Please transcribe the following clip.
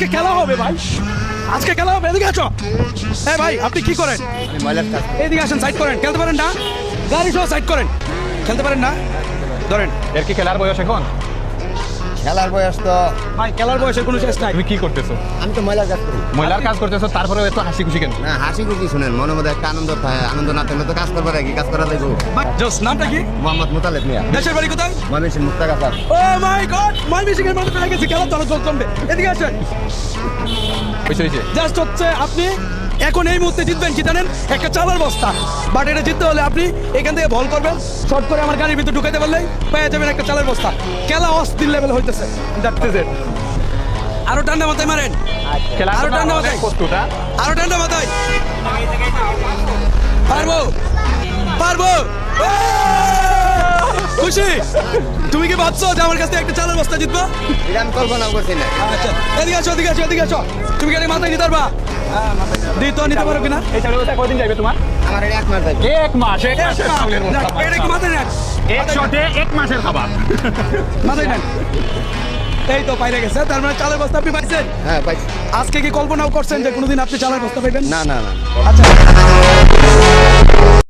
আজকে খেলা হবে ভাই, আজকে খেলা হবে। এদিকে আছো। হ্যাঁ ভাই, আপনি কি করেন? এদিকে আসেন, সাইড করেন। খেলতে পারেন না? গাড়ি সহ সাইড করেন। খেলতে পারেন না? ধরেন। এর কি খেলার বয়স এখন? খেলার বয়স তো ভাই খেলার বয়সের কোনো শেষ নাই। তুমি কি করতেছো? আমি তো ময়লার কাজ করি। মহিলার কাজ করতেছো, তারপরে এত হাসি খুশি কেন? না, হাসি খুশি শুনেন, মনের মধ্যে একটা আনন্দ থাকে। আনন্দ না থাকলে তো কাজ করবার কি কাজ করা যাইব। জোস, নামটা কি? মোহাম্মদ মুতালেব মিয়া, দেশের বাড়ি কোথায়? ময়মনসিংহ মুক্তাগাছার। ও মাই গড, ময়মনসিংহ এর মানুষ পেয়ে গেছে। খেলা চলো জমবে। এদিকে আসেন। হয়েছে জাস্ট হচ্ছে আপনি এখন এই মুহূর্তে জিতবেন কি জানেন? একটা চালের বস্তা। বাট এটা জিততে হলে আপনি এখান থেকে বল করবেন, শর্ট করে আমার গাড়ির ভিতরে ঢুকাইতে পারলেই পেয়ে যাবেন একটা চালের বস্তা। খেলা অস্থির লেভেল হইতেছে। আরো ঠান্ডা মাথায় মারেন, খেলা আরো ঠান্ডা মাথায়, প্রস্তুত? আরো ঠান্ডা মাথায়। পারবো পারবো। খুশি? তুমি কি ভাবছো যে আমার কাছ থেকে একটা চালের বস্তা জিতবো? এটা আমি কল্পনাও করছি না। আচ্ছা, এদিকে আসো, এদিকে আসো, এদিকে আসো। তুমি কি মাথায় নিতে পারবা? দিত নিতে পারো কিনা? এই চালের বস্তা কয়দিন যাবে তোমার? আমার এটা 1 মাস যাবে। এক মাস। এক মাসের চাউলের বস্তা। এটা কি মাথায় নেন? এক শটে 1 মাসের খাবার। মাথায় নেন। এই তো পাইরে গেছে। তার মানে চালের বস্তা আপনি পাইছেন। হ্যাঁ পাইছি। আজকে কি কল্পনাও করছেন যে কোনোদিন আপনি চালের বস্তা পাইবেন? না না না। আচ্ছা।